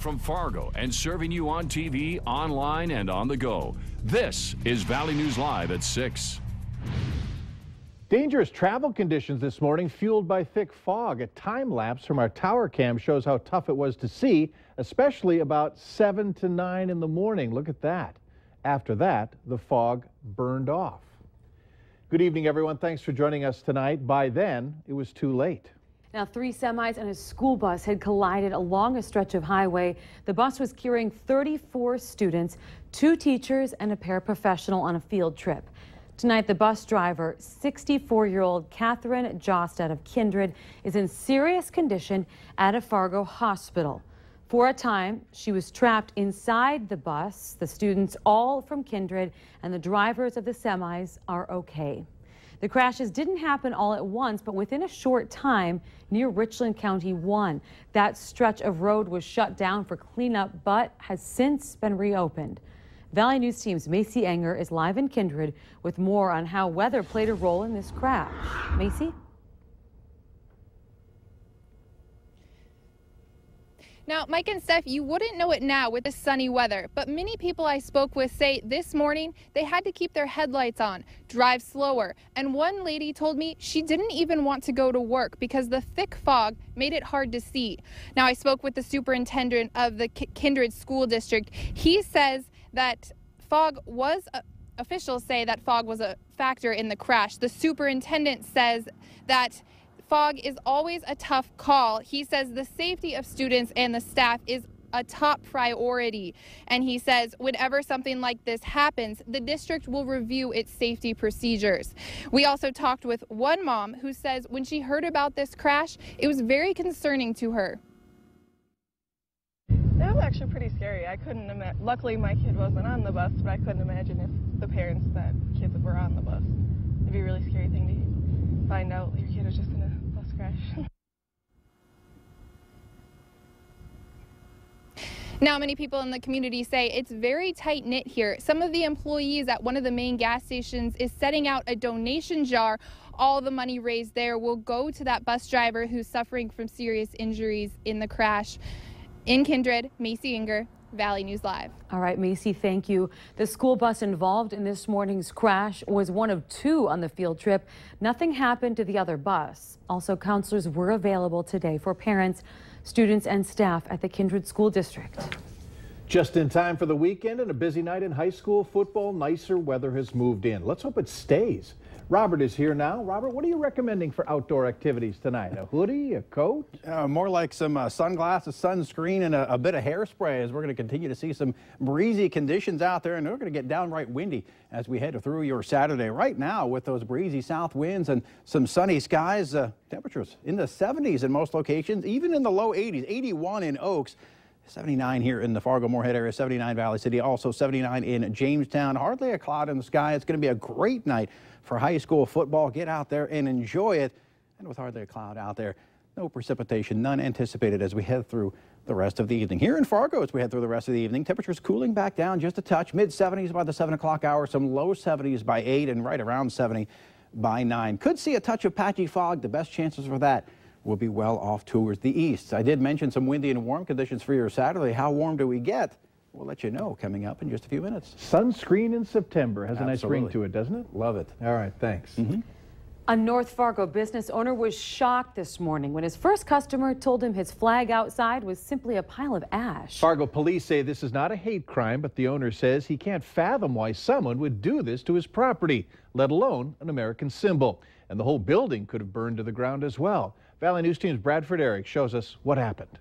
from Fargo and serving you on TV, online, and on the go. This is Valley News Live at 6. Dangerous travel conditions this morning fueled by thick fog. A time lapse from our tower cam shows how tough it was to see, especially about 7 to 9 in the morning. Look at that. After that, the fog burned off. Good evening, everyone. Thanks for joining us tonight. By then, it was too late. Now, 3 semis and a school bus had collided along a stretch of highway. The bus was carrying 34 students, 2 teachers, and a paraprofessional on a field trip. Tonight, the bus driver, 64-year-old Catherine Jost out of Kindred, is in serious condition at a Fargo hospital. For a time, she was trapped inside the bus. The students, all from Kindred, and the drivers of the semis are okay. The crashes didn't happen all at once, but within a short time near Richland County 1. That stretch of road was shut down for cleanup, but has since been reopened. Valley News Team's Macy Enger is live in Kindred with more on how weather played a role in this crash. Macy? Now, Mike and Steph, you wouldn't know it now with the sunny weather, but many people I spoke with say this morning they had to keep their headlights on, drive slower, and one lady told me she didn't even want to go to work because the thick fog made it hard to see. Now, I spoke with the superintendent of the Kindred School District. He says that officials say that fog was a factor in the crash. The superintendent says that fog is always a tough call. He says the safety of students and the staff is a top priority. And he says whenever something like this happens, the district will review its safety procedures. We also talked with one mom who says when she heard about this crash, it was very concerning to her. It was actually pretty scary. I couldn't imagine. Luckily, my kid wasn't on the bus, but I couldn't imagine if the parents that kids were on the bus. It'd be a really scary thing to find out your kid was just in a bus crash. Now, many people in the community say it's very tight-knit here. Some of the employees at one of the main gas stations is setting out a donation jar. All the money raised there will go to that bus driver who's suffering from serious injuries in the crash. In Kindred, Macy Enger, Valley News Live. All right, Macy, thank you. The school bus involved in this morning's crash was one of 2 on the field trip. Nothing happened to the other bus. Also, counselors were available today for parents, students, and staff at the Kindred School District. Just in time for the weekend and a busy night in high school football. Nicer weather has moved in. Let's hope it stays. Robert is here now. Robert, what are you recommending for outdoor activities tonight? A hoodie, a coat? More like some sunglasses, sunscreen, and a bit of hairspray, as we're going to continue to see some breezy conditions out there, and we're going to get downright windy as we head through your Saturday. Right now, with those breezy south winds and some sunny skies, temperatures in the 70s in most locations, even in the low 80s, 81 in Oaks. 79 here in the Fargo-Moorhead area, 79 Valley City, also 79 in Jamestown. Hardly a cloud in the sky. It's going to be a great night for high school football. Get out there and enjoy it. And with hardly a cloud out there, no precipitation, none anticipated as we head through the rest of the evening. Here in Fargo, as we head through the rest of the evening, temperatures cooling back down just a touch, mid-70s by the 7 o'clock hour, some low 70s by 8, and right around 70 by 9. Could see a touch of patchy fog. The best chances for that will be well off towards the east. I did mention some windy and warm conditions for your Saturday. How warm do we get? We'll let you know coming up in just a few minutes. Sunscreen in September has a nice ring to it, doesn't it? Love it. All right, thanks. A North Fargo business owner was shocked this morning when his first customer told him his flag outside was simply a pile of ash. Fargo police say this is not a hate crime, but the owner says he can't fathom why someone would do this to his property, let alone an American symbol. And the whole building could have burned to the ground as well. Valley News Team's Bradford Eric shows us what happened.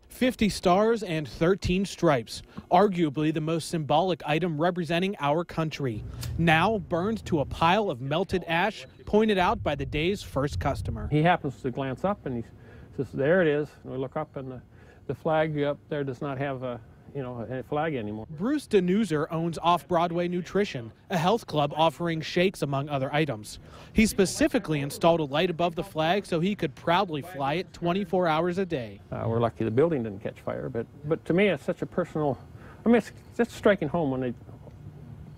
50 stars and 13 stripes, arguably the most symbolic item representing our country, now burned to a pile of melted ash pointed out by the day's first customer. He happens to glance up and he says, there it is. And we look up and the flag up there does not have a flag anymore. Bruce Denuser owns Off-Broadway Nutrition, a health club offering shakes among other items. He specifically installed a light above the flag so he could proudly fly it 24 hours a day. We're lucky the building didn't catch fire, but to me it's such a personal, it's striking home when they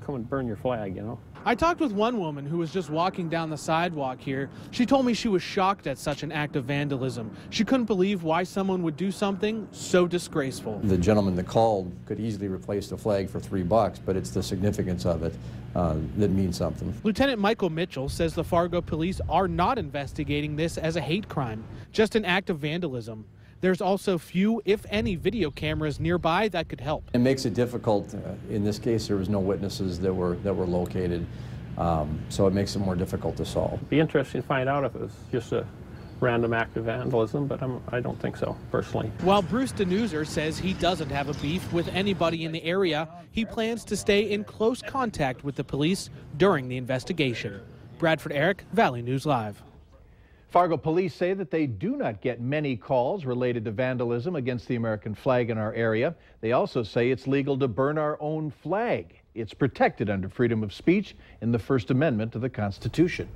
come and burn your flag, I talked with one woman who was just walking down the sidewalk here. She told me she was shocked at such an act of vandalism. She couldn't believe why someone would do something so disgraceful. The gentleman that called could easily replace the flag for $3, but it's the significance of it that means something. Lieutenant Michael Mitchell says the Fargo police are not investigating this as a hate crime, just an act of vandalism. There's also few, if any, video cameras nearby that could help. It makes it difficult. In this case, there was no witnesses that were located, so it makes it more difficult to solve. It'd be interesting to find out if it was just a random act of vandalism, but I don't think so, personally. While Bruce Denuser says he doesn't have a beef with anybody in the area, he plans to stay in close contact with the police during the investigation. Bradford Eric, Valley News Live. Fargo police say that they do not get many calls related to vandalism against the American flag in our area. They also say it's legal to burn our own flag. It's protected under freedom of speech in the First Amendment to the Constitution.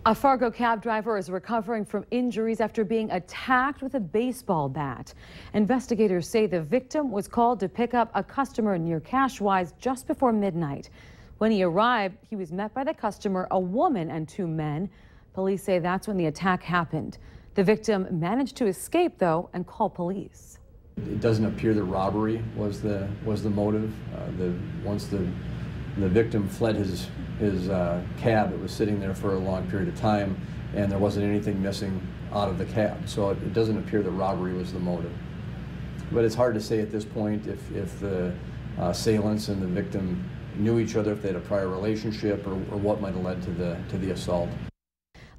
A Fargo cab driver is recovering from injuries after being attacked with a baseball bat. Investigators say the victim was called to pick up a customer near Cashwise just before midnight. When he arrived, he was met by the customer, a woman, and 2 men. Police say that's when the attack happened. The victim managed to escape, though, and call police. It doesn't appear that robbery was the motive. Once the victim fled his cab, it was sitting there for a long period of time, and there wasn't anything missing out of the cab. So it doesn't appear that robbery was the motive. But it's hard to say at this point if the assailants and the victim knew each other, if they had a prior relationship, or what might have led to the assault.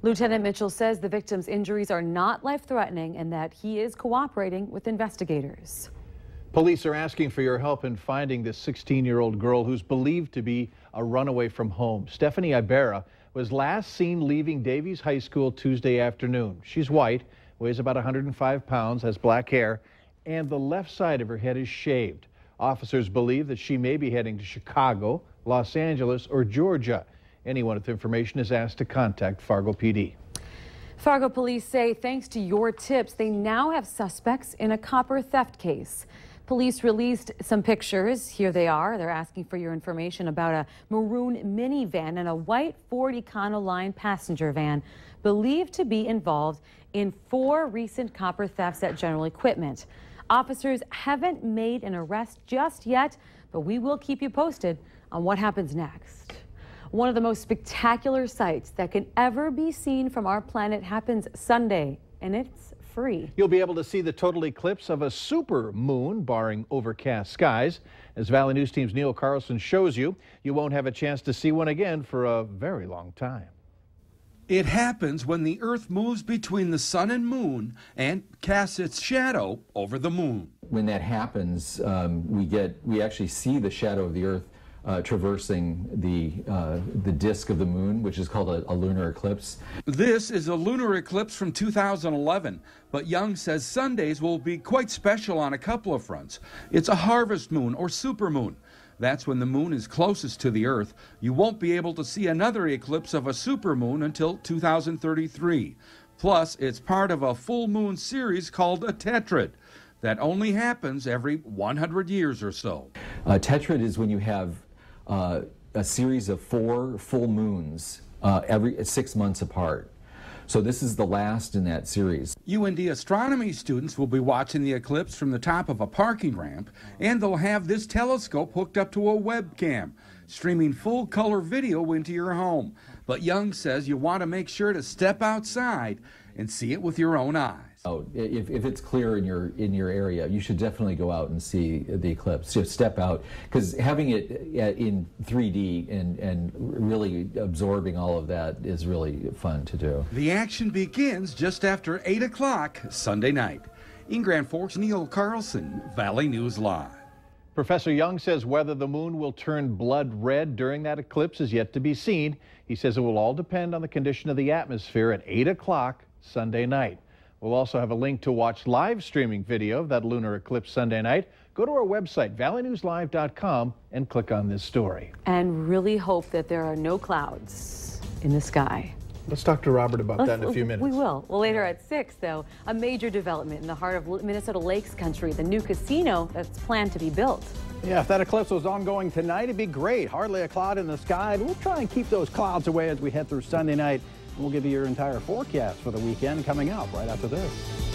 Lieutenant Mitchell says the victim's injuries are not life-threatening and that he is cooperating with investigators. Police are asking for your help in finding this 16-year-old girl who's believed to be a runaway from home. Stephanie Ibarra was last seen leaving Davies High School Tuesday afternoon. She's white, weighs about 105 pounds, has black hair, and the left side of her head is shaved. Officers believe that she may be heading to Chicago, Los Angeles, or Georgia. Anyone with information is asked to contact Fargo PD. Fargo police say thanks to your tips, they now have suspects in a copper theft case. Police released some pictures. Here they are. They're asking for your information about a maroon minivan and a white Ford Econoline passenger van believed to be involved in 4 recent copper thefts at General Equipment. Officers haven't made an arrest just yet, but we will keep you posted on what happens next. One of the most spectacular sights that can ever be seen from our planet happens Sunday, and it's free. You'll be able to see the total eclipse of a super moon, barring overcast skies. As Valley News Team's Neil Carlson shows you, you won't have a chance to see one again for a very long time. It happens when the Earth moves between the sun and moon and casts its shadow over the moon. When that happens, we actually see the shadow of the Earth traversing the disk of the moon, which is called a lunar eclipse. This is a lunar eclipse from 2011, but Young says Sundays will be quite special on a couple of fronts. It's a harvest moon or supermoon. That's when the moon is closest to the Earth. You won't be able to see another eclipse of a supermoon until 2033. Plus, it's part of a full moon series called a tetrad that only happens every 100 years or so. Tetrad is when you have a series of 4 full moons every 6 months apart. So this is the last in that series. UND astronomy students will be watching the eclipse from the top of a parking ramp, and they'll have this telescope hooked up to a webcam, streaming full-color video into your home. But Young says you want to make sure to step outside and see it with your own eyes. Oh, if it's clear in your area, you should definitely go out and see the eclipse. Just step out, because having it in 3D and really absorbing all of that is really fun to do. The action begins just after 8 o'clock Sunday night. In Grand Forks, Neil Carlson, Valley News Live. Professor Young says whether the moon will turn blood red during that eclipse is yet to be seen. He says it will all depend on the condition of the atmosphere at 8 o'clock Sunday night. We'll also have a link to watch live streaming video of that lunar eclipse Sunday night. Go to our website, valleynewslive.com, and click on this story. And really hope that there are no clouds in the sky. Let's talk to Robert about that in a few minutes. We will. Well, later at 6, though, a major development in the heart of Minnesota Lakes country, the new casino that's planned to be built. Yeah, if that eclipse was ongoing tonight, it'd be great. Hardly a cloud in the sky. We'll try and keep those clouds away as we head through Sunday night. We'll give you your entire forecast for the weekend coming up right after this.